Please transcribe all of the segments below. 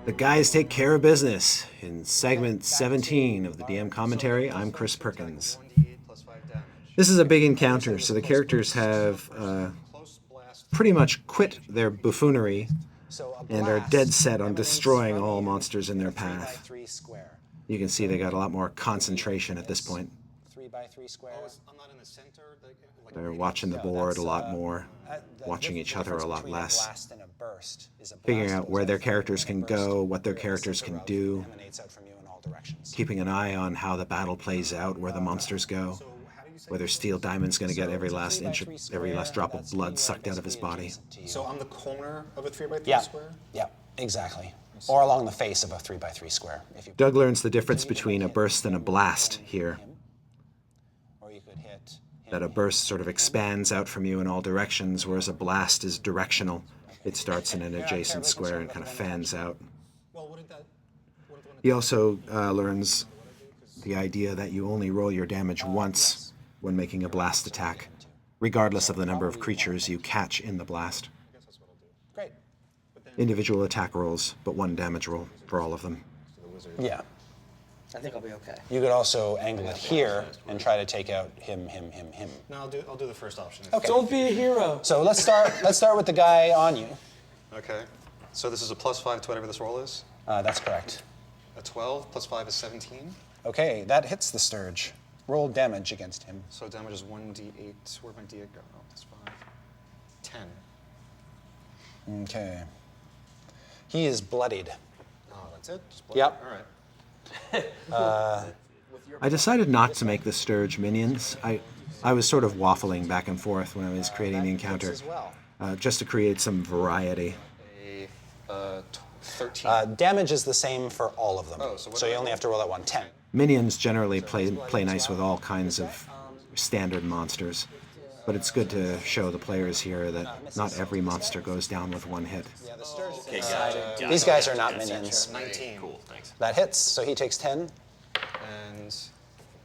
The guys take care of business. In segment 17 of the DM commentary, I'm Chris Perkins. This is a big encounter, so the characters have pretty much quit their buffoonery and are dead set on destroying all monsters in their path. You can see they got a lot more concentration at this point. 3x3 square. They're watching the board a lot more, watching each other a lot less, figuring out where their characters can go, what their characters can do, keeping an eye on how the battle plays out, where the monsters go, whether Steel Diamond's going to get every last drop of blood sucked out of his body. So on the corner of a 3x3 square? Yeah, exactly. Or along the face of a 3x3 square. Doug learns the difference between a burst and a blast here. That a burst sort of expands out from you in all directions, whereas a blast is directional. It starts in an adjacent square and kind of fans out. He also learns the idea that you only roll your damage once when making a blast attack, regardless of the number of creatures you catch in the blast. Individual attack rolls, but one damage roll for all of them. Yeah. I think I'll be okay. You could also angle it here and try to take out him. No, I'll do the first option. Okay. Don't be a hero. So let's start with the guy on you. Okay. So this is a +5 to whatever this roll is? That's correct. A 12 plus 5 is 17. Okay, that hits the Sturge. Roll damage against him. So damage is 1d8. Where'd my d8 go? Oh, that's 5. 10. Okay. He is bloodied. Oh, that's it? Just blood? Yep. All right. I decided not to make the Sturge minions. I was sort of waffling back and forth when I was creating the encounter, just to create some variety. 13. Damage is the same for all of them. Oh, so you only have to roll that one. 10. Minions generally play nice with all kinds of standard monsters, but it's good to show the players here that not every monster goes down with one hit. Okay, gotcha. These guys are not minions. 19. Cool, thanks. That hits, so he takes 10. And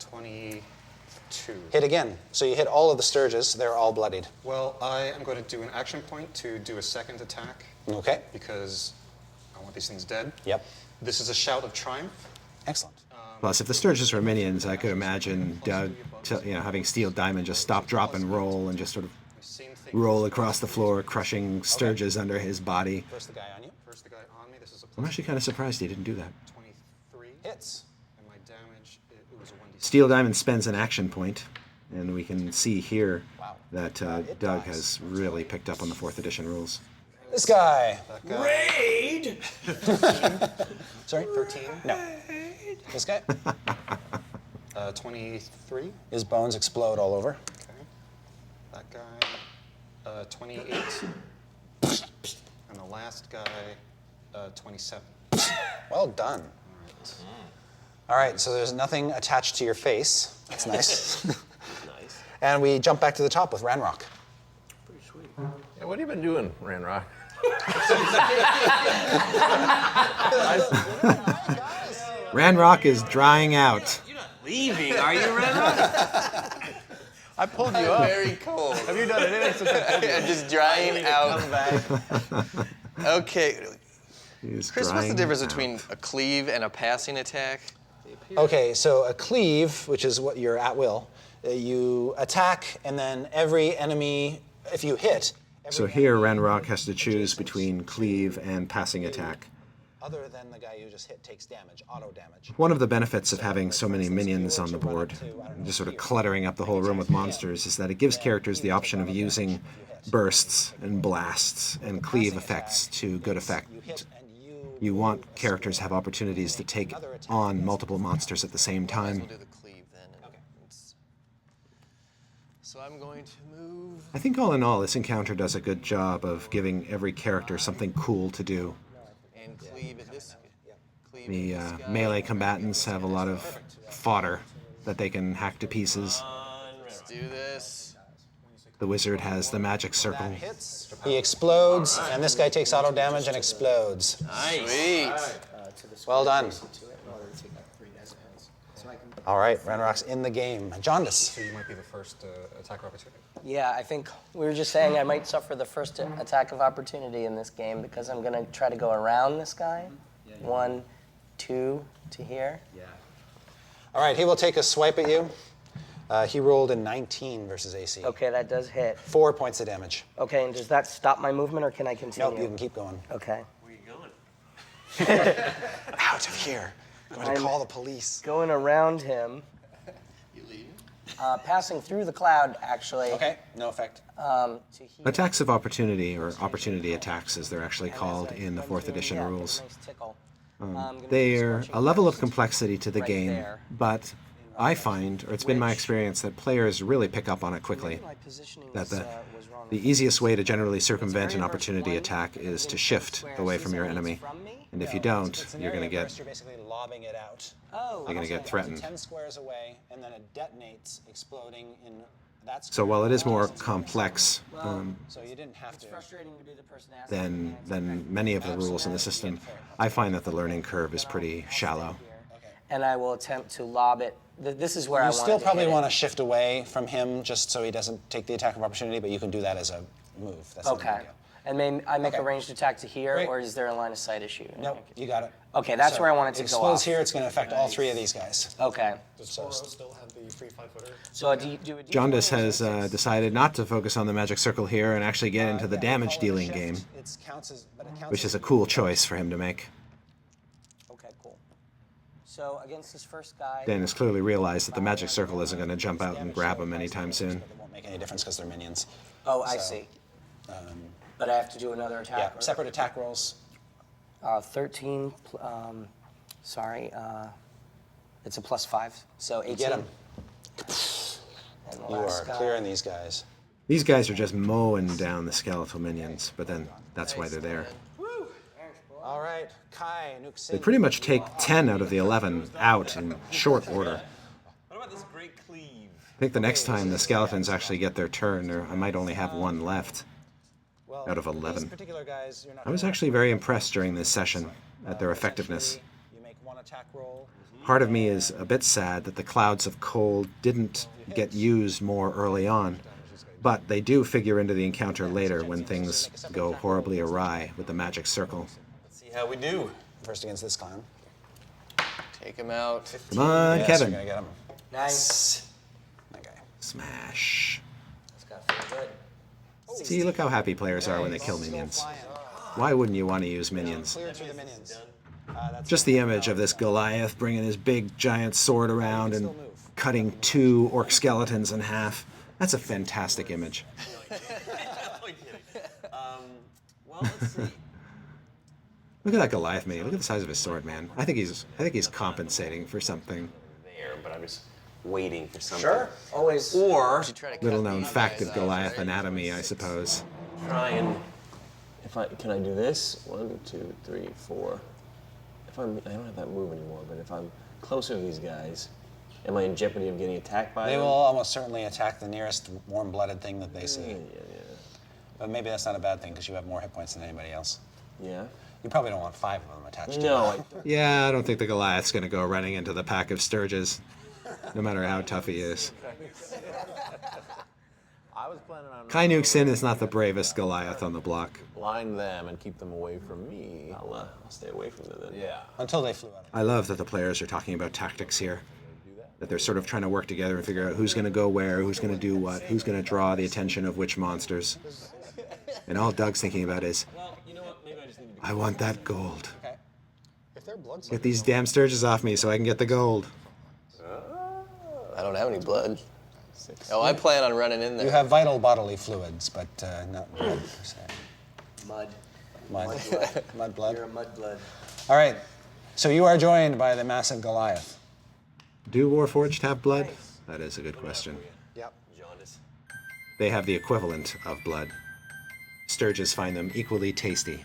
22. Hit again. So you hit all of the Sturges. They're all bloodied. Well, I am going to do an action point to do a second attack. Okay. Because I want these things dead. Yep. This is a shout of triumph. Excellent. Plus, if the Sturges were minions, I could imagine Doug, having Steel Diamond just stop, drop, and roll, and just sort of roll across the floor, crushing Sturges under his body. First the guy on you. First the guy on me. This is a I'm actually kind of surprised he didn't do that. 23. Hits. And my damage, it was a 1d6. Steel Diamond spends an action point, and we can see here that Doug has really picked up on the 4th edition rules. This guy. That guy. Raid! Sorry? 13. No. This guy. 23. His bones explode all over. Okay. That guy. 28. And the last guy, 27. Well done. All right. All right, so there's nothing attached to your face. That's nice. Nice. And we jump back to the top with Ranrock. Pretty sweet. Yeah, what have you been doing, Ranrock? Ranrock is drying out. You're not leaving, are you, Renna? I pulled you up. Very cold. Have you done anything since I pulled you up? Just drying out. Come back. Okay. He's Chris, what's the drying difference out. between a cleave and a passing attack? Okay, so a cleave, which is what you're at will, you attack, and then every enemy, if you hit. So here, Ranrock has to choose between cleave and passing attack. Other than the guy you just hit takes damage, auto damage. One of the benefits of having so many minions on the board, just sort of cluttering up the whole room with monsters, is that it gives characters the option of using bursts and blasts and cleave effects to good effect. You want characters to have opportunities to take on multiple monsters at the same time. We'll do the cleave then. So I'm going to move. I think all in all, this encounter does a good job of giving every character something cool to do. And cleave at this. Cleave The at this guy. melee combatants have a lot of fodder that they can hack to pieces. Let's do this. The wizard has the magic circle. Hits, he explodes, and this guy takes auto damage and explodes. Sweet. Well done. All right, Ranrock's in the game. Jaundice. So you might be the first attacker opportunity. Yeah, I think we were just saying I might suffer the first attack of opportunity in this game because I'm going to try to go around this guy. 1, 2 to here. All right, he will take a swipe at you. He rolled a 19 versus AC. Okay, that does hit. 4 points of damage. Okay, and does that stop my movement, or can I continue? Nope, you can keep going. Okay. Out of here. I'm going to call the police. Going around him. You leaving? Passing through the cloud, actually. Okay, no effect. To here. Attacks of opportunity, or opportunity attacks as they're actually called in the 4th edition Yeah, rules. get a nice tickle. I'm gonna do They're scorching a level of burst. complexity to the right game, there. but I find, or it's been my experience, that players really pick up on it quickly. My positioning That was wrong. the easiest way to generally circumvent Very an first opportunity one, attack and is then to it shift squares away the from your zones enemy. from me? And if you It's don't, an you're going area to burst, get You're basically lobbing it out. Oh. You're gonna get threatened. 10 squares away, and then it detonates, exploding in that square. So while it is more complex So you didn't have to. Frustrating to be the person asking. than many of the rules in the system, I find that the learning curve is pretty shallow. And I will attempt to lob it. This is where I You want still to probably hit want to it. shift away from him just so he doesn't take the attack of opportunity, but you can do that as a move. That's not a big Okay. deal. And may I make a Okay. ranged attack to here, Great. or is there a line of sight issue? Nope, you got it. Okay, that's where I want it to go explodes off. here, it's going to affect all 3 of these guys. Okay. So Still have the free 5-footer. So do you do a Jaundice has decided not to focus on the magic circle here and actually get into the damage dealing game, which is a cool choice for him to make. Okay, cool. So against this first guy. Dan has clearly realized that the magic circle isn't going to jump out and grab him anytime soon. It won't make any difference because they're minions. Oh, I So, see. But I have to do another attack. Yeah, separate attack rolls. 13. Sorry. It's a +5, so 18. Get him. And the You last are guy- clearing these guys. These guys are just mowing down the skeletal minions, but then that's why they're there. All right, Kai, Nuke They Sin. pretty much take 10 out of the 11 out in short order. What about this great cleave? I think the next time the skeletons actually get their turn, I might only have 1 left Well, out of these 11. particular guys, you're not I was gonna- actually very impressed during this session at their effectiveness. You make 1 attack roll. Part of me is a bit sad that the clouds of cold didn't get used more early on, but they do figure into the encounter later when things go horribly awry with the magic circle. Let's see how we do. First against this clown. Take him out. Come on, Yes, Kevin. You're gonna get him. Nice. That guy. Smash. That's gotta feel good. See, look how happy players are when they kill minions. Why wouldn't you want to use minions? Clear through the minions. That's Just the image of this Goliath bringing his big giant sword around and cutting 2 orc skeletons in half. That's a fantastic image. Well, let's see. Look at that Goliath mini. Look at the size of his sword, man. I think he's compensating for something. There, but I'm just waiting for something. Sure. Always. Or Try to cut Little known these fact guys of out, Goliath right? anatomy, I suppose. try and can I do this? 1, 2, 3, 4. I don't have that move anymore, but if I'm closer to these guys, am I in jeopardy of getting attacked by They them? will almost certainly attack the nearest warm-blooded thing that they see. Yeah. But maybe that's not a bad thing because you have more hit points than anybody else. Yeah. You probably don't want 5 of them attached to you. No, I don't. Yeah, I don't think the Goliath's going to go running into the pack of Sturges, no matter how tough he is. I was planning on Kai Nuke Sin is not the bravest Goliath on the block. blind them and keep them away from me. I'll stay away from them then. Yeah. Until they flew out. I love that the players are talking about tactics here. That they're sort of trying to work together and figure out who's going to go where, who's going to do what, who's going to draw the attention of which monsters. And all Doug's thinking about is, Well, you know what? Maybe I just need to be. I want that gold. Okay. If their blood's Get these damn Sturges off me so I can get the gold. I don't have any blood. Oh, I plan on running in there. You have vital bodily fluids, but not blood per se. Mud. Mud. Mud blood. You're a mud blood. All right. So you are joined by the massive Goliath. Do Warforged have blood? That is a good question. Yep. They have the equivalent of blood. Sturges find them equally tasty.